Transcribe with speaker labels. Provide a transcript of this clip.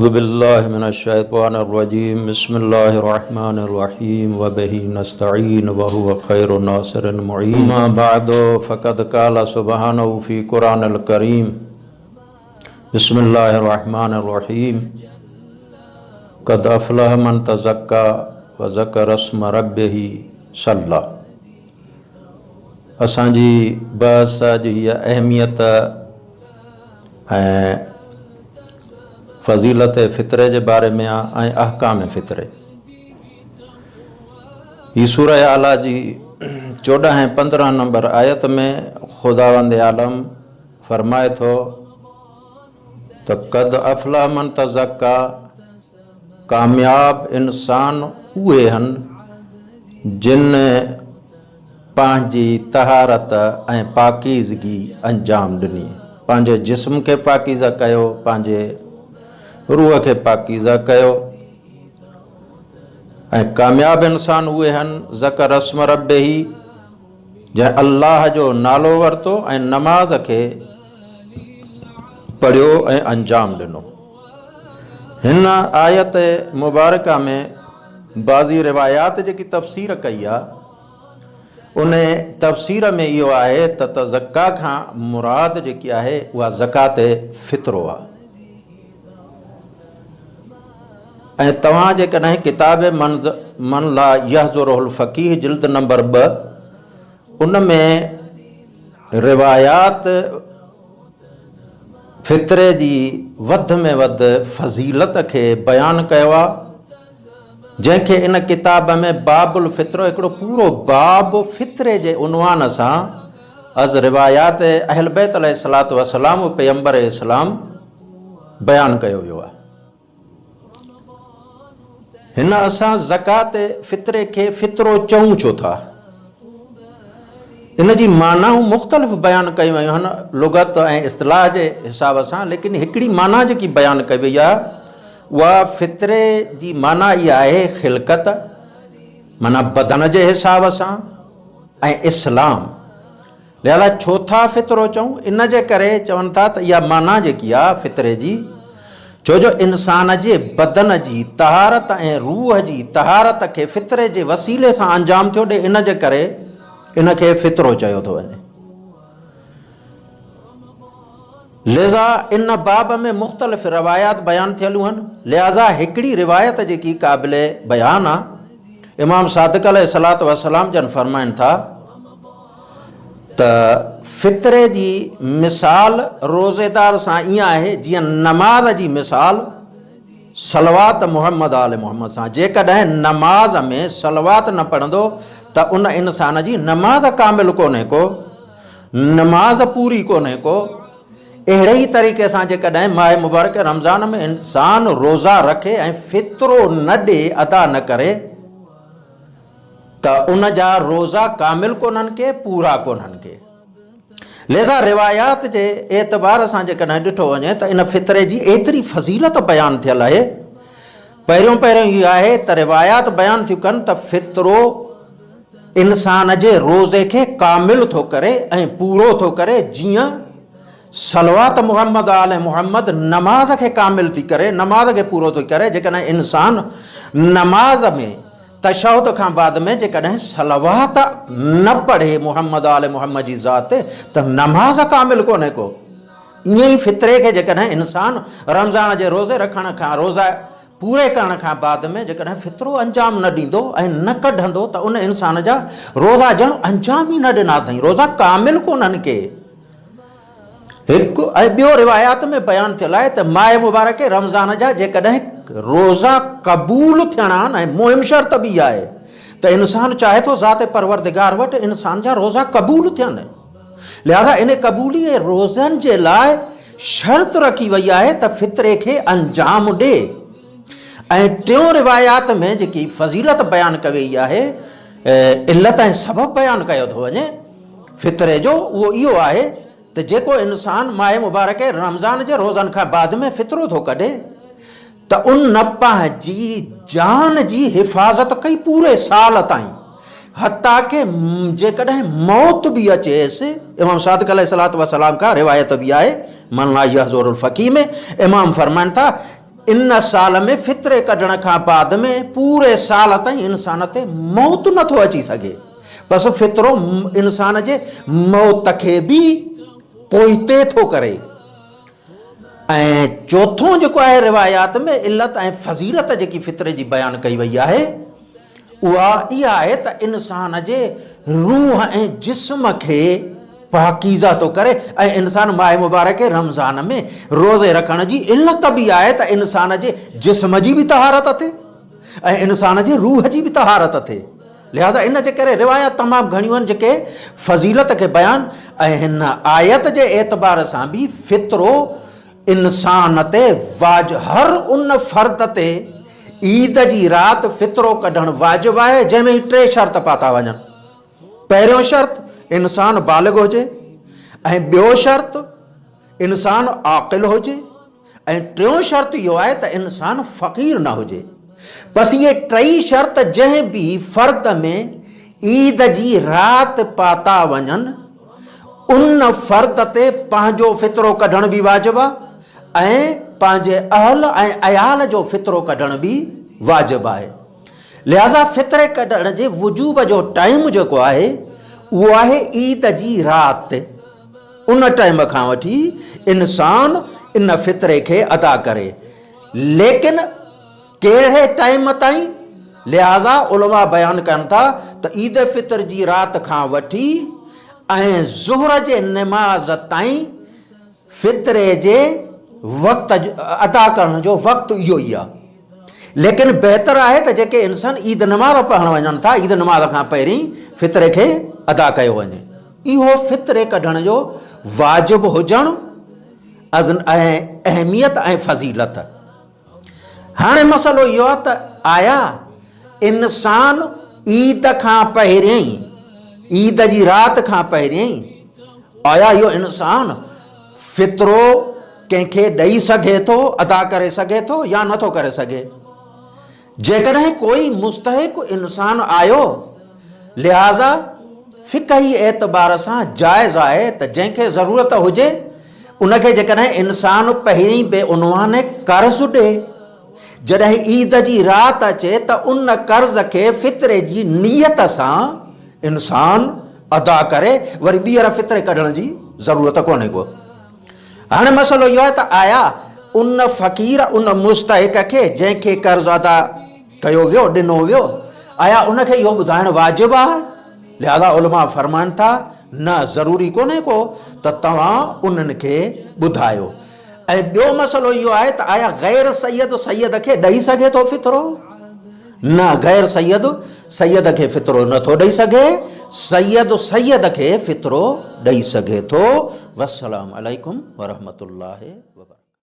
Speaker 1: औज़ु बिल्लाहि मिनश्शैतानिर्रजीम बिस्मिल्लाहिर्रहमानिर्रहीम व बिही नस्तईन व हुवा खैरुन नासिरिन मुईन अम्मा बअदु फ़क़द क़ाला सुब्हानहु फ़ी क़ुरानिल करीम बिस्मिल्लाहिर्रहमानिर्रहीम क़द अफ़लह मन तज़क्का व ज़करा अस्म रब्बिही सल्ला। असांजी बहस जी अहमियत ऐं फ़ज़ीलत फ़ितरे जे बारे में आहे ऐं अहकाम फ़ितरे। ही सूरह आला जी 14 ऐं 15 नंबर आयत में खुदावंद आलम फरमाए थो त क़द अफ़लह मन तज़क्का, कामयाब इंसान उहे हन जिन पंहिंजी तहारत ऐं पाकीज़गी अंजाम ॾिनी, पंहिंजे जिस्म खे पाकीज़ा कयो, पंहिंजे रूह खे पाकीज़ा कयो। ऐं कामयाब इंसान उहे हन ज़कर अस्म रब्बिही, जंहिं अल्लाह जो नालो वरितो ऐं नमाज़ खे पढ़ियो ऐं अंजाम ॾिनो। हिन आयत मुबारका में बाज़ी रिवायात जेकी तफ़सीर कई आहे उन तफ़सीर में इहो आहे त ज़का खां मुराद जेकी आहे उहा ज़कात फ़ितरो आहे। ऐं तव्हां जेकॾहिं किताब मन ला यहज़ुरुल फ़क़ीह जिल्द नंबर 2 उन में रिवायात फ़ितरे जी वधि में वधि फ़ज़ीलत खे बयानु कयो आहे, जंहिंखे इन किताब में बाबुल फ़ितरो हिकिड़ो पूरो बाब फ़ितरे जे उनवान सां अज़ रिवायात अहल बैत अलैहिस्सलातु वस्सलाम पैगंबर इस्लाम बयानु कयो वियो आहे। हिन असां ज़कात फ़ितरे खे फ़ितरो चऊं छो था, इन जी मानाऊं मुख़्तलिफ़ बयानु कयूं वयूं आहिनि लुग़त ऐं इस्तिलाह जे हिसाब सां, लेकिन हिकिड़ी माना जेकी बयानु कई वई आहे उहा फ़ितरे जी माना इहा आहे ख़िलक़त, माना बदन जे हिसाब सां ऐं इस्लाम। लिहाज़ा छो था फ़ितरो चऊं, इन जे करे चवनि था त इहा माना जेकी आहे फ़ितरे जी, छो जो इंसान जे बदन जी तहारत ऐं रूह जी तहारत खे फ़ितरे जे वसीले सां अंजाम थियो ॾे, इन जे करे इन खे फ़ितरो चयो थो वञे। लिहाज़ा इन बाब में मुख़्तलिफ़ रिवायात बयानु थियलूं आहिनि। लिहाज़ा हिकिड़ी रिवायत जेकी क़ाबिल बयानु आहे, इमाम सादिक़ अलैहिस्सलातु वस्सलाम जन फरमाइनि था त फ़ितरे जी मिसाल रोज़ेदार सां ईअं आहे जीअं नमाज़ जी मिसाल सलवात मुहम्मद आल मुहम्मद सां। जेकॾहिं नमाज़ में सलवात न पढ़ंदो त उन इंसान जी नमाज़ कामिल कोन्हे को, नमाज़ पूरी कोन्हे को। अहिड़े ई तरीक़े सां जेकॾहिं माह मुबारक रमज़ान में इंसान रोज़ा रखे ऐं फ़ितरो न ॾे, अदा न करे, त उन जा रोज़ा कामिल कोन्हनि के, पूरा कोन्हनि के। लिहाज़ा रिवायात जे एतबार सां जेकॾहिं ॾिठो वञे त इन फ़ितरे जी एतिरी फ़ज़ीलत बयानु थियल आहे। पहिरियों इहो आहे त रिवायात बयानु थियूं कनि त फ़ितरो इंसान जे रोज़े खे कामिल थो करे ऐं पूरो थो करे, जीअं सलवात मुहम्मद आल मुहम्मद नमाज़ खे कामिल थी करे, नमाज़ खे पूरो थी करे। जेकॾहिं इंसान नमाज़ में तशहुद खां बाद में जेकॾहिं सलवात न पढ़े मुहम्मद आल मुहम्मद जी ज़ात त नमाज़ कामिल कोन्हे को। ईअं ई फ़ितरे खे जेकॾहिं इंसान रमज़ान जे रोज़े रखण खां, रोज़ा पूरे करण खां बाद में जेकॾहिं फ़ितरो अंजाम न ॾींदो ऐं न कढंदो त उन इंसान जा रोज़ा ॼण अंजाम ई न ॾिना अथई, रोज़ा कामिल कोन्हनि के। हिकु ऐं ॿियो रिवायात में बयानु थियल आहे त माह मुबारक रमज़ान जा जेकॾहिं रोज़ा क़बूल थियणा आहिनि ऐं मुहिम शर्त बि आहे त इंसान चाहे थो ज़ात परवरदिगार वटि इंसान जा रोज़ा क़बूल थियनि। लिहाज़ा इन क़बूली रोज़नि जे लाइ शर्त रखी वई आहे त फ़ितरे खे अंजाम ॾे। ऐं टियों रिवायात में जेकी फ़ज़ीलत बयानु कई वई आहे, इल्लत ऐं सबबु बयानु कयो थो वञे फ़ितरे जो, उहो इहो आहे त जेको इंसान माह मुबारक रमज़ान जे रोज़नि खां बाद में फ़ितरो थो कढे त उन पंहिंजी जान जी हिफ़ाज़त कई पूरे साल ताईं, हता के जेकॾहिं मौत बि अचेसि। इमाम सादिक़ अलैहिस्सलातु वस्सलाम खां रिवायत बि आहे मन ला यहज़ुरुल फ़क़ीह में, इमाम फरमाइनि था इन साल में फितरे कढण खां बाद में पूरे साल ताईं इंसान ते मौत नथो अची सघे। बस फितरो इंसान जे मौत खे बि पोइते थो करे। ऐं चौथों जेको आहे रिवायात में इल्लत ऐं फज़ीलत जेकी फितरे जी बयान कई वई आहे उहा इहा आहे त इंसान जे रूह ऐं जिस्म खे पाकीज़ा थो करे। ऐं इंसान माह मुबारक रमज़ान में रोज़े रखण जी इल्लत बि आहे त इंसान जे जिस्म जी बि तहारत थिए ऐं इंसान जे रूह जी बि तहारत थिए। लिहाज़ा इन जे करे रिवायत तमामु घणियूं आहिनि जेके फज़ीलत खे बयान। ऐं हिन आयत जे एतबार सां बि फितरो इंसान ते हर उन फ़र्द ते ईद जी राति फितरो कढणु वाजिबु आहे जंहिंमें 3 शर्त पाता वञनि। पहिरियों शर्त इंसान बालिग़ हुजे ऐं ॿियो शर्त इंसान आक़िल हुजे ऐं टियों शर्त इहो आहे त इंसान फ़क़ीर न हुजे। बसि इहे 3 शर्त जंहिं बि फ़र्द में ईद जी राति पाता वञनि उन फ़र्द ते पंहिंजो फितरो कढण बि वाजिबु आहे ऐं पंहिंजे अहल ऐं अयाल जो फितरो कढण बि वाजिबु आहे। लिहाज़ा फितरे कढण जे वजूब जो टाइम जेको आहे उहो आहे ईद जी राति। उन टाइम खां वठी इंसान इन फितरे खे अदा करे, लेकिन कहिड़े टाइम ताईं? लिहाज़ा उलमा बयान कनि था त ईद फितर जी राति खां वठी ऐं ज़ुहर जे नमाज़ ताईं फितरे जे वक़्त अदा करण जो वक़्तु इहो ई आहे। लेकिन बहितर आहे त जेके इंसान ईद नमाज़ पढ़णु वञनि था ईद नमाज़ खां पहिरीं फितरे खे अदा कयो वञे। इहो फितरे कढण जो वाजिबु हुजणु ऐं अहमियत ऐं फज़ीलत। हाणे मसइलो इहो आहे त आया इंसान ईद खां पहिरियों ई ईद जी राति खां पहिरियों ई आया इहो इंसान फितरो कंहिंखे ॾेई सघे थो, अदा करे सघे थो या नथो करे सघे? जेकॾहिं कोई मुस्तहिक इंसान आयो, लिहाज़ा फ़िक़ही एतबार सां जाइज़ आहे त जंहिंखे ज़रूरत हुजे उनखे जेकॾहिं इंसान पहिरीं बेउनवान कर्ज़ ॾे, जॾहिं ईद जी राति अचे त उन कर्ज़ खे फितरे जी नियत सां इंसान अदा करे, वरी ॿीहर फितरे कढण जी ज़रूरत कोन्हे को। हाणे मसइलो इहो आहे त आया उन फ़क़ीर उन मुस्तहिक खे जंहिंखे कर्ज़ अदा कयो वियो ॾिनो वियो, आया उनखे इहो ॿुधाइणु वाजिबु आहे? लिहाज़ा उलमा फ़रमाइनि था न, ज़रूरी कोन्हे को त तव्हां उन्हनि खे ॿुधायो। ऐं ॿियो मसइलो इहो आहे त आया ग़ैर सैयद सैयद खे ॾेई सघे थो फितरो? न, गैर सैयद सैयद खे फितरो नथो ॾेई सघे, सैयद सैयद खे फितरो ॾेई सघे थो। वस्सलाम अलैकुम वरहमतुल्लाहि वबरकातुहू।